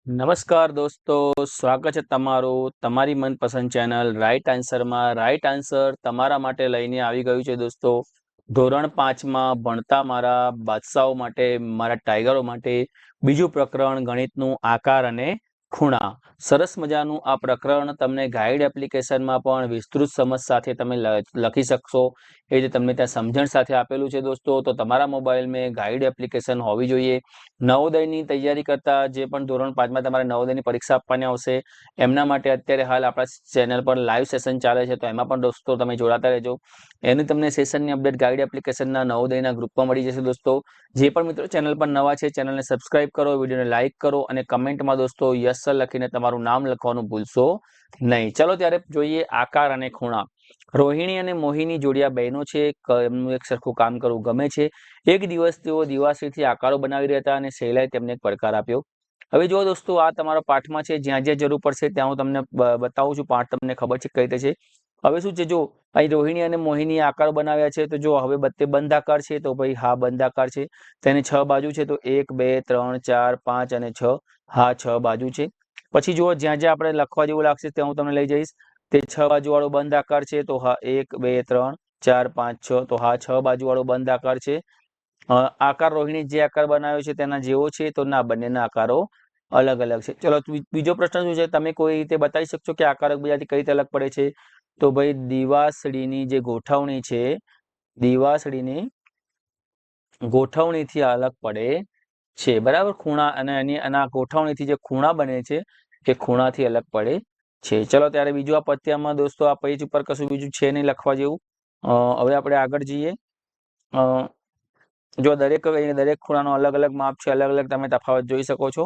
નમસ્કાર દોસ્તો, સ્વાગત છે તમારું તમારી મનપસંદ ચેનલ રાઈટ આન્સરમાં. રાઈટ આન્સર તમારા માટે લઈને આવી ગયું છે દોસ્તો. ધોરણ 5માં ભણતા મારા બાદશાહો માટે, મારા ટાઈગરો માટે બીજું પ્રકરણ ગણિતનું આકાર અને ખૂણા. સરસ મજાનું આ પ્રકરણ તમને ગાઈડ એપ્લિકેશનમાં પણ વિસ્તૃત સમજ સાથે તમે લખી શકશો. એ જે તમને ત્યાં સમજણ સાથે આપેલું છે દોસ્તો. તો તમારા મોબાઈલમાં ગાઈડ એપ્લિકેશન હોવી જોઈએ. નવોદયની તૈયારી કરતા જે પણ ધોરણ 5માં તમારે નવોદયની પરીક્ષા આપવાની આવશે એમના માટે અત્યારે હાલ આપણા ચેનલ પર લાઈવ સેશન ચાલે છે, તો એમાં પણ દોસ્તો તમે જોડાતા રહેજો. એની તમને સેશનની અપડેટ ગાઈડ એપ્લિકેશનના નવોદયના ગ્રુપમાં મળી જશે દોસ્તો. જે પણ મિત્રો ચેનલ પર નવા છે ચેનલને સબસ્ક્રાઇબ કરો, વિડીયોને લાઇક કરો અને કમેન્ટમાં દોસ્તો યસ સર લખીને તમારું નામ લખવાનું ભૂલશો નહીં. ચલો ત્યારે જોઈએ આકાર અને ખૂણા. રોહિણી અને મોહિની જોડિયા બહેનો છે. એમનું એક સરખું કામ કરવું ગમે છે. એક દિવસ તેઓ દિવાસળીથી આકારો બનાવી રહ્યા હતા અને શૈલાએ તેમને એક પડકાર આપ્યો. હવે જો દોસ્તો આ તમારા પાઠમાં છે, જ્યાં જ્યાં જરૂર પડશે ત્યાં હું તમને બતાવું છું. પાઠ તમને ખબર છે કઈ રીતે છે. હવે શું છે, જો અહીં રોહિણી અને મોહિની આકારો બનાવ્યા છે, તો જો હવે બધે બંધ આકાર છે, તો ભાઈ હા બંધ આકાર છે. તેની 6 બાજુ છે, તો 1 2 3 4 5 અને 6. હા 6 બાજુ છે. પછી જો જ્યાં જ્યાં આપણે લખવા જેવું લાગશે ત્યાં હું તમને લઈ જઈશ. તે 6 બાજુ વાળો બંધ આકાર છે, તો હા 1 2 3 4 5 6, તો હા 6 બાજુ વાળો બંધ આકાર છે. આકાર રોહિણી જે આકાર બનાવ્યો છે તેના જેવો છે, તો ના, બંનેના આકારો અલગ અલગ છે. ચલો બીજો પ્રશ્ન શું છે, તમે કોઈ રીતે બતાવી શકશો કે આકાર એકબીજાથી કઈ રીતે અલગ પડે છે? તો ભાઈ દિવાસળીની જે ગોઠવણી છે, દિવાસળીની ગોઠવણીથી અલગ પડે છે, બરાબર. ખૂણા અને એના ગોઠવણીથી જે ખૂણા બને છે એ ખૂણાથી અલગ પડે છે. ચલો ત્યારે બીજું આ પત્યામાં દોસ્તો આ પેજ ઉપર કશું બીજું છે નહીં લખવા જેવું. હવે આપણે આગળ જઈએ. જો દરેક ખૂણાનો અલગ અલગ માપ છે, અલગ અલગ તમે તફાવત જોઈ શકો છો.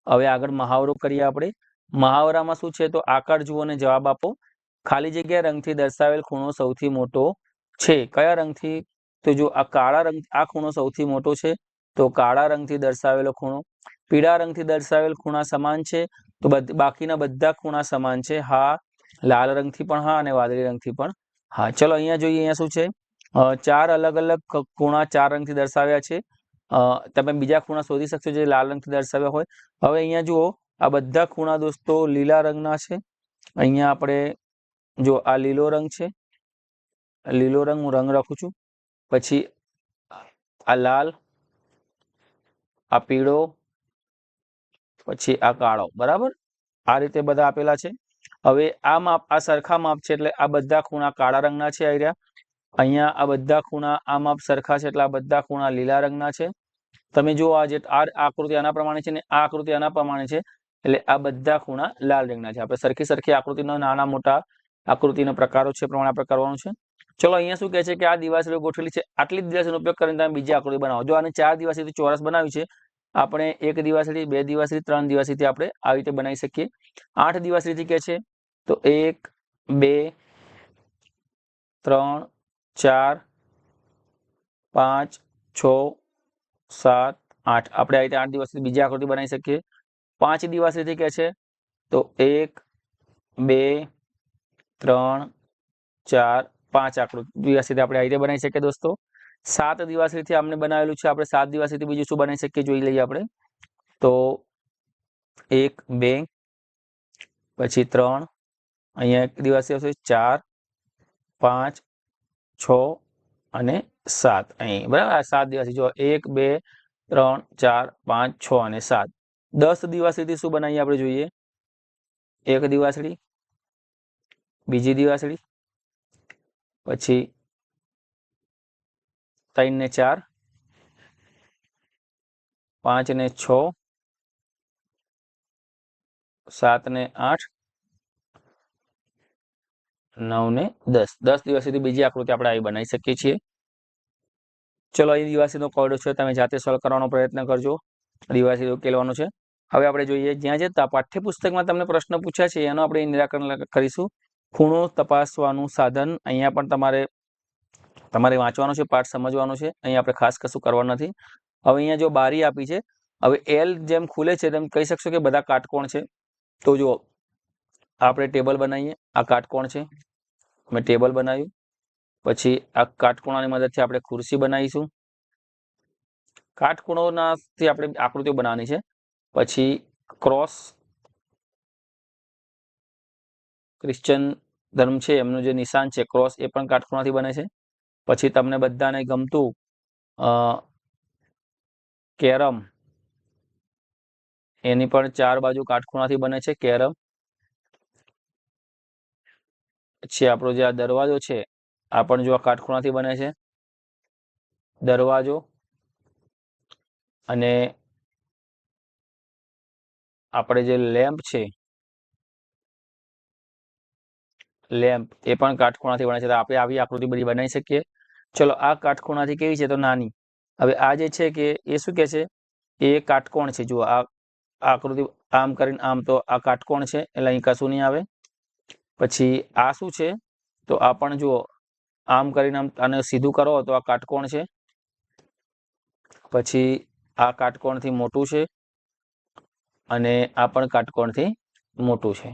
હવે આગળ મહાવરો કરીએ આપણે. મહાવરામાં શું છે, તો આકાર જુઓ અને જવાબ આપો. ખાલી જગ્યા રંગથી દર્શાવેલ ખૂણો સૌથી મોટો છે. કયા રંગથી? તો જો આ કાળા રંગ, આ ખૂણો સૌથી મોટો છે, તો કાળા રંગથી દર્શાવેલો ખૂણો. પીળા રંગથી દર્શાવેલ ખૂણા સમાન છે, તો બાકીના બધા ખૂણા સમાન છે. હા. લાલ રંગથી પણ હા અને વાદળી રંગથી પણ હા. ચલો અહીંયા જોઈએ. અહીંયા શું છે, 4 અલગ અલગ ખૂણા 4 રંગથી દર્શાવ્યા છે. તમે બીજા ખૂણા શોધી શકશો જે લાલ રંગથી દર્શાવ્યા હોય. હવે અહીંયા જુઓ, આ બધા ખૂણા દોસ્તો લીલા રંગના છે. અહીંયા આપણે જો આ લીલો રંગ છે, લીલો રંગ હું રંગ રાખું છું. પછી આ લાલ, આ પીળો, પછી આ કાળો, બરાબર. આ રીતે બધા આપેલા છે. હવે આ માપ, આ સરખા માપ છે એટલે આ બધા ખૂણા કાળા રંગના છે. અહીંયા આ બધા ખૂણા આ માપ સરખા છે એટલે આ બધા ખૂણા લીલા રંગના છે. તમે જુઓ આ જે આકૃતિ આના પ્રમાણે છે ને આ આકૃતિ આના પ્રમાણે છે, એટલે આ બધા ખૂણા લાલ રંગના છે. આપણે સરખી આકૃતિનો નાના મોટા આકૃતિના પ્રકારો છે પ્રમાણે આપણે કરવાનું છે. ચલો અહીંયા શું કહે છે કે આ દિવાસળીઓ ગોઠવેલી છે, આટલી દિવાસળીનો ઉપયોગ કરીને તમે બીજી આકૃતિ બનાવો. જો આને 4 દિવાસળીથી ચોરસ બનાવ્યું છે, આપણે 1 દિવાસળી, 2 દિવાસળી, 3 દિવાસળીથી આપણે આવી રીતે બનાવી શકીએ. 8 દિવાસળીથી કે છે, તો 1 2 3 4 5 6 7 8. આપણે આ રીતે 8 દિવસથી બીજી આકૃતિ બનાવી શકીએ. 5 દિવાસળીથી કે છે, તો 1 2 3 4 5 આકૃતિ દિવાસળીથી આપણે આ રીતે બનાવી શકીએ દોસ્તો. 7 દિવાસળીથી આપણે બનાવેલું છે, આપણે 7 દિવાસળીથી બીજું શું બનાવી શકીએ જોઈ લઈએ આપણે. તો 1 2 પછી 3, અહીંયા એક દિવાસળી આવશે, 4 5 6 અને 7 અહીં, બરાબર. આ 7 દિવાસળી જો 1 2 3 4 5 6 અને 7. 10 દિવાસળીથી શું બનાવીએ આપણે જોઈએ. એક દિવાસળી, બીજી દિવાસળી, પછી 3 ને 4, 5 ને 6, 7 ને 8, 9 ને 10. 10 દિવાસળીથી બીજી આકૃતિ આપણે આવી બનાવી શકીએ છીએ. ચલો અહીં દિવાસળીનો કોયડો છે, તમે જાતે સોલ્વ કરવાનો પ્રયત્ન કરજો. દિવાસળી ઉકેલવાનો છે. હવે આપણે જોઈએ, જ્યાં જે પાઠ્યપુસ્તકમાં તમને પ્રશ્ન પૂછ્યા છે એનું આપણે નિરાકરણ કરીશું. ખૂણો તપાસવાનું સાધન. અહીંયા પણ તમારે વાંચવાનું છે, પાઠ સમજવાનો છે. અહીંયા આપણે ખાસ કશું કરવાનું નથી. હવે અહીંયા જો બારી આપી છે, હવે એલ જેમ ખુલે છે તેમ કહી શકશો કે બધા કાટકોણ છે. તો જો આપણે ટેબલ બનાવીએ. આ કાટકોણ છે, અમે ટેબલ બનાવ્યું. પછી આ કાટકોણાની મદદથી આપણે ખુરશી બનાવીશું. કાટકોણોનાથી આપણે આકૃતિઓ બનાવવાની છે. પછી ક્રોસ ક્રિશ્ચન ધર્મ છે એમનું જે નિશાન છે ક્રોસ એ પણ કાટખૂણાથી બને છે. પછી તમને બધાને ગમતું કેરમ, એની પણ 4 બાજુ કાટખૂણાથી બને છે કેરમ. પછી આપણો જે આ દરવાજો છે આ પણ જો આ કાટખૂણાથી બને છે દરવાજો. અને આપણે જે લેમ્પ છે લેમ્પ એ પણ કાટખૂણાથી બને છે. તો આપણે આવી આકૃતિ બધી બનાવી શકીએ. ચલો આ કાટખૂણાથી કેવી છે તો નાની. હવે આ જે છે કે એ શું કે છે એ કાટકોણ છે. જુઓ આ આકૃતિ આમ કરીને આમ, તો આ કાટકોણ છે એટલે અહીં કશું નહીં આવે. પછી આ શું છે તો આ પણ જુઓ આમ કરીને આમ આને સીધું કરો તો આ કાટકોણ છે. પછી આ કાટકોણથી મોટું છે અને આ પણ કાટકોણથી મોટું છે.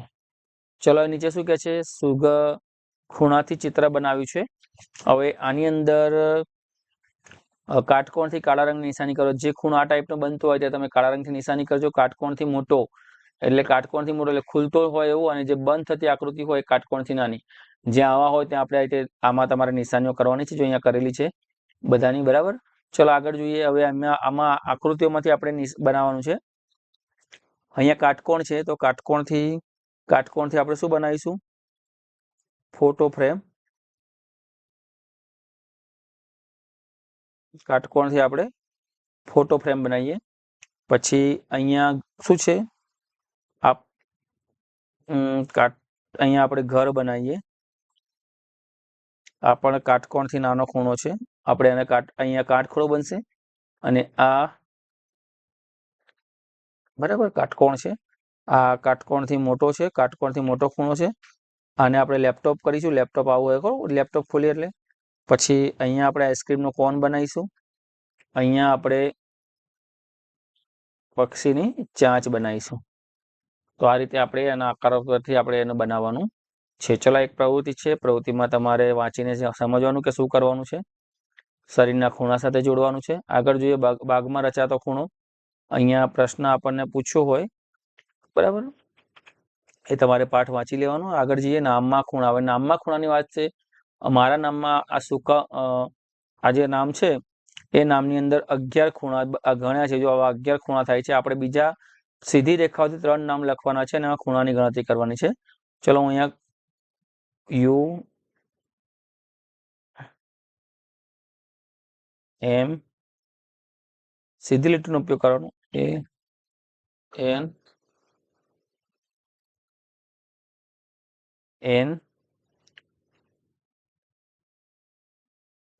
ચલો નીચે શું કે છે ખૂણાથી ચિત્ર બનાવ્યું છે. હવે આની અંદર કાટકોણથી કાળા રંગની નિશાની કરો. જે ખૂણો આ ટાઈપનો બનતો હોય ત્યાં તમે કાળા રંગથી નિશાની કરજો. કાટકોણથી મોટો એટલે ખુલતો હોય એવું, અને જે બંધ થતી આકૃતિ હોય કાટકોણથી નાની. જ્યાં આવા હોય ત્યાં આપણે આમાં તમારે નિશાનીઓ કરવાની છે, જો અહીંયા કરેલી છે બધાની. બરાબર, ચલો આગળ જોઈએ. હવે આમાં આકૃતિઓમાંથી આપણે બનાવવાનું છે. અહીંયા કાટકોણ છે તો કાટકોણથી આપણે શું બનાવીશું? Photo frame. કાટકોણથી આપણે ફોટો ફ્રેમ બનાવીએ. પછી અહીંયા શું છે અહીંયા આપણે ઘર બનાવીએ. આ પણ કાટકોણથી નાનો ખૂણો છે. આપણે એને અહીંયા કાટખૂણો બનશે અને આ બરાબર કાટકોણ છે. આ કાટકોણથી મોટો છે, કાટકોણથી મોટો ખૂણો છે. આને આપણે લેપટોપ કરીશું. લેપટોપ આવું હોય ખરું, લેપટોપ ખોલીએ એટલે. પછી અહીંયા આપણે આઈસ્ક્રીમનો કોન બનાવીશું. અહીંયા આપણે પક્ષીની ચાંચ બનાવીશું. તો આ રીતે આપણે એના આકાર પરથી આપણે એને બનાવવાનું છે. ચલો એક પ્રવૃત્તિ છે. પ્રવૃત્તિમાં તમારે વાંચીને સમજવાનું કે શું કરવાનું છે. શરીરના ખૂણા સાથે જોડવાનું છે. આગળ જોઈએ બાગમાં રચાતો ખૂણો. અહીંયા પ્રશ્ન આપણને પૂછ્યો હોય, બરાબર, એ તમારે પાઠ વાંચી લેવાનો. આગળ જઈએ નામમાં ખૂણા. હવે નામમાં ખૂણાની વાત છે. મારા નામમાં આ જે નામ છે એ નામની અંદર 11 ખૂણા ગણ્યા છે. જો આવા 11 ખૂણા થાય છે. આપણે બીજા સીધી રેખાઓથી 3 નામ લખવાના છે અને આ ખૂણાની ગણતરી કરવાની છે. ચલો હું અહીંયા યુ એમ સીધી લીટીનો ઉપયોગ કરવાનો. એ એન એન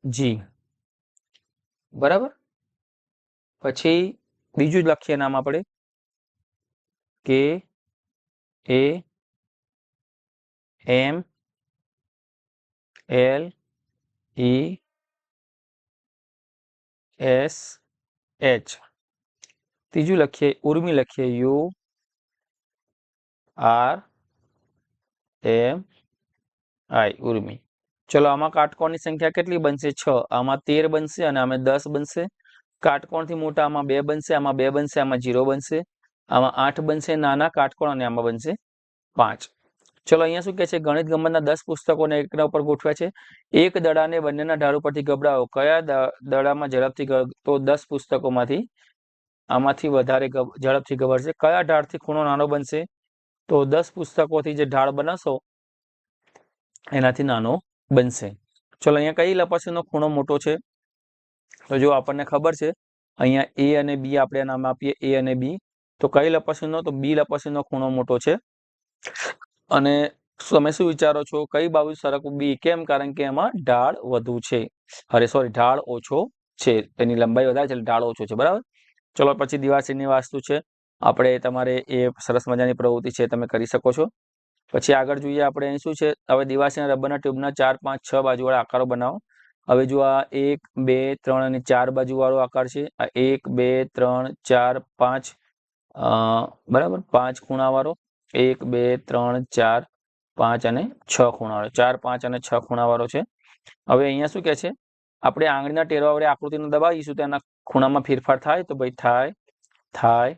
જી, બરાબર. પછી બીજું જ લખીએ નામ આપણે કે A M L E S H. ત્રીજું લખીએ ઉર્મી, લખીએ U R M I, Urmi. ચલો આમાં કાટકોણની સંખ્યા કેટલી બનશે? 6. આમાં 13 બનશે અને આમાં 10 બનશે. કાટકોણથી મોટા આમાં 2 બનશે, આમાં 2 બનશે, આમાં 0 બનશે, આમાં 8 બનશે નાના કાટકોણ અને આમાં બનશે 5. ચલો અહીંયા શું કહે છે? ગણિત ગમતના 10 પુસ્તકોને એકના ઉપર ગોઠવ્યા છે. એક દડાને બંનેના ઢાળ ઉપરથી ગબડાવો. કયા દડામાં ઝડપથી? તો 10 પુસ્તકોમાંથી આમાંથી વધારે ઝડપથી ગબડશે. કયા ઢાળથી ખૂણો નાનો બનશે? તો 10 પુસ્તકોથી જે ઢાળ બનાવશો એનાથી નાનો બનશે. ચલો અહીંયા કઈ લંબચોરસનો ખૂણો મોટો છે? તો જો આપણને ખબર છે અહીંયા એ અને બી આપણે નામ આપીએ, એ અને બી. તો કઈ લંબચોરસનો? તો બી લંબચોરસનો ખૂણો મોટો છે. અને તમે શું વિચારો છો કઈ બાજુ સરકવું? બી. કેમ? કારણ કે એમાં ઢાળ વધુ છે. ઢાળ ઓછો છે. એની લંબાઈ વધારે છે એટલે ઢાળ ઓછો છે. બરાબર. ચલો પછી દિવાશ્રીની વાસ્તુ છે. આપણે તમારે એ સરસ મજાની પ્રવૃત્તિ છે, તમે કરી શકો છો. પછી આગળ જોઈએ આપણે અહીં શું છે? હવે દિવાશ્રીના રબરના ટ્યુબના 4, 5, 6 બાજુવાળા આકારો બનાવો. હવે જો આ 1, 2, 3 અને 4 બાજુવાળો આકાર છે. આ 1, 2, 3, 4, 5, બરાબર, 5 ખૂણાવાળો. 1, 2, 3, 4, 5 અને 6 ખૂણાવાળો. 4, 5 અને 6 ખૂણાવાળો છે. હવે અહીંયા શું કહે છે? આપણે આંગળીના ટેરવા વડે આકૃતિને દબાવીશું તો એના ખૂણામાં ફેરફાર થાય? તો ભાઈ થાય.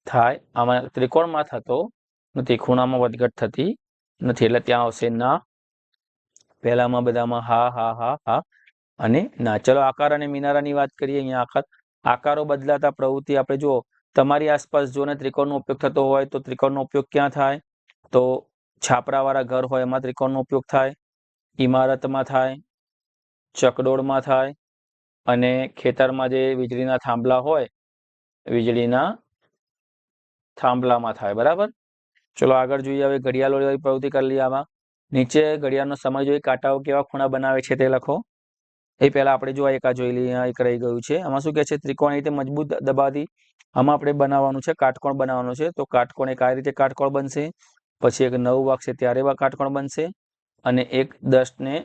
થાય, આમાં ત્રિકોણમાં થતો નથી, ખૂણામાં વધઘટ થતી નથી, એટલે ત્યાં આવશે ના. પહેલામાં બધામાં હા હા હા હા અને ના. ચલો આકાર અને મિનારાની વાત કરીએ. અહીંયા આકારો બદલાતા પ્રવૃત્તિ આપણે જુઓ, તમારી આસપાસ જો ને ત્રિકોણનો ઉપયોગ થતો હોય તો ત્રિકોણનો ઉપયોગ ક્યાં થાય? તો છાપરાવાળા ઘર હોય એમાં ત્રિકોણનો ઉપયોગ થાય, ઇમારતમાં થાય, ચકડોળમાં થાય, અને ખેતરમાં જે વીજળીના થાંભલા હોય વીજળીના થાંભલામાં થાય. બરાબર. ચલો આગળ જોઈએ. હવે ઘડિયાળો પ્રવૃત્તિ કરી લઈએ. આમાં નીચે ઘડિયાળનો સમય જોઈ કાંટાઓ કેવા ખૂણા બનાવે છે તે લખો. એ પહેલા આપણે જો એક જોઈ લઈએ. એક રહી ગયું છે. આમાં શું કહે છે? ત્રિકોણ રીતે મજબૂત દબાવતી આમાં આપણે બનાવવાનું છે, કાટકોણ બનાવવાનો છે. તો કાટકોણ એક આ રીતે કાટકોણ બનશે, પછી એક 9 વાગશે ત્યારે એવા કાટકોણ બનશે, અને એક 10 ને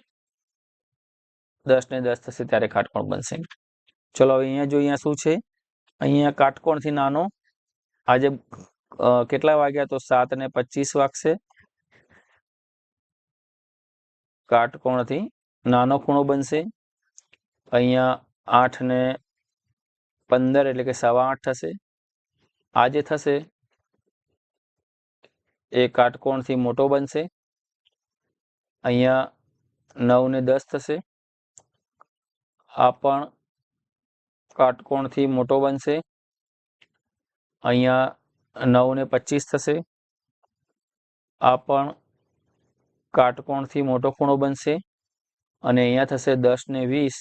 10 થશે ત્યારે કાટકોણ બનશે. ચલો હવે અહીંયા જો અહીંયા શું છે? અહીંયા કાટકોણથી નાનો આજે કેટલા વાગ્યા? તો 7:25 વાગશે. કાટકોણથી નાનો ખૂણો બનશે. અહીંયા 8:15 એટલે કે 8:15 થશે. આ જે થશે એ કાટકોણથી મોટો બનશે. અહીંયા 9:10 થશે. આ પણ કાટકોણથી મોટો બનશે. અહીંયા 9:25 થશે. આ પણ કાટકોણથી મોટો ખૂણો બનશે. અને અહીંયા થશે 10:20.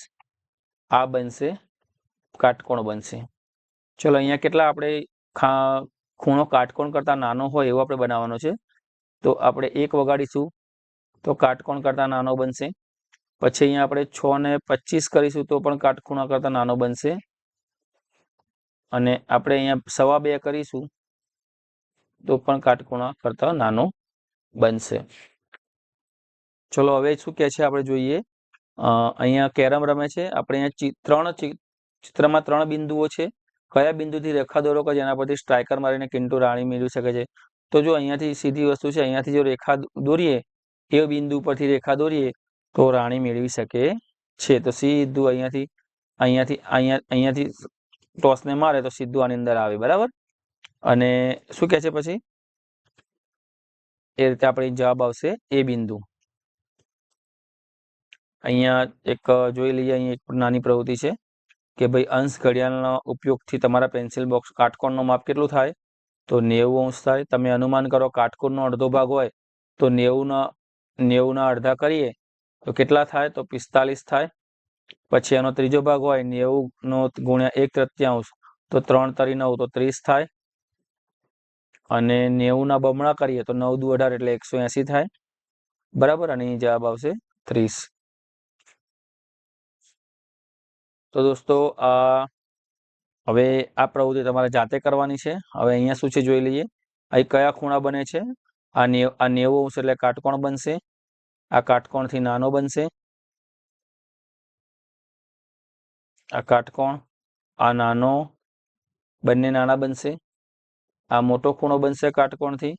આ બનશે કાટકોણ બનશે. ચલો અહીંયા કેટલા આપણે ખૂણો કાટકોણ કરતા નાનો હોય એવો આપણે બનાવવાનો છે. તો આપણે 1 વગાડીશું તો કાટકોણ કરતા નાનો બનશે. પછી અહીંયા આપણે 6:25 કરીશું તો પણ કાટખૂણા કરતા નાનો બનશે. અને આપણે અહીંયા 2.25 કરીશું તો પણ કાટખૂણા કરતા નાનો બનશે. ચલો હવે શું કહે છે આપણે જોઈએ. અહીંયા કેરમ રમે છે. આપણે અહીંયા ચિત્રમાં 3 બિંદુઓ છે. કયા બિંદુથી રેખા દોરો કે જેના પરથી સ્ટ્રાઇકર મારીને કિંટુ રાણી મેળવી શકે છે? તો જો અહીંયાથી સીધી વસ્તુ છે, અહીંયાથી જો રેખા દોરીએ એ બિંદુ પરથી રેખા દોરીએ તો રાણી મેળવી શકે છે. તો સીધું અહીંયાથી ટોસને મારે તો સીધું આની અંદર આવે. બરાબર. અને શું કહે છે પછી? એ રીતે આપણે જવાબ આવશે એ બિંદુ. અહીંયા એક જોઈ લઈએ. અહીંયા એક નાની પ્રવૃત્તિ છે કે ભાઈ અંશ ઘડિયાળના ઉપયોગથી તમારા પેન્સિલ બોક્સ કાટકોણનું માપ કેટલું થાય? તો 90 અંશ થાય. તમે અનુમાન કરો કાટકોણનો અડધો ભાગ હોય તો 90ના અડધા કરીએ તો કેટલા થાય? તો 45 થાય. પછી એનો ત્રીજો ભાગ હોય 90 ગુણ્યા 1/3 તો 3×9 તો 30 થાય. અને 90ના બમણા કરીએ તો 9 દુ 18 એટલે 180 થાય. બરાબર. અને જવાબ આવશે 30. તો દોસ્તો હવે આ પ્રવૃત્તિ તમારે જાતે કરવાની છે. હવે અહીંયા શું છે જોઈ લઈએ. અહીં કયા ખૂણા બને છે? આ 90 અંશ એટલે કાટકોણ બનશે. આ કાટકોણથી નાનો બનશે. આ કાટકોણ, આ નાનો, બંને નાના બનશે. આ મોટો ખૂણો બનશે કાટકોણથી.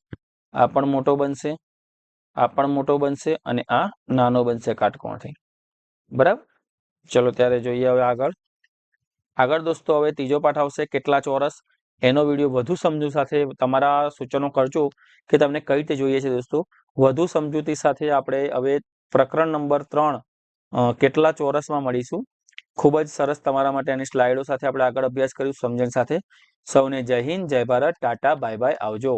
આ પણ મોટો બનશે. આ પણ મોટો બનશે. અને આ નાનો બનશે કાટકોણથી. બરાબર. ચલો ત્યારે જોઈએ હવે આગળ દોસ્તો હવે ત્રીજો પાઠ આવશે કેટલા ચોરસ. એનો વિડીયો વધુ સમજૂતી સાથે તમારા સૂચનો કરજો કે તમને કઈ રીતે જોઈએ છે દોસ્તો. વધુ સમજૂતી સાથે આપણે હવે પ્રકરણ નંબર 3 કેટલા ચોરસમાં મળીશું. ખૂબ જ સરસ તમારા માટે એની સ્લાઇડો સાથે આપણે આગળ અભ્યાસ કરીશું સમજણ સાથે. સૌને જય હિન્દ, જય ભારત, ટાટા, બાય બાય, આવજો.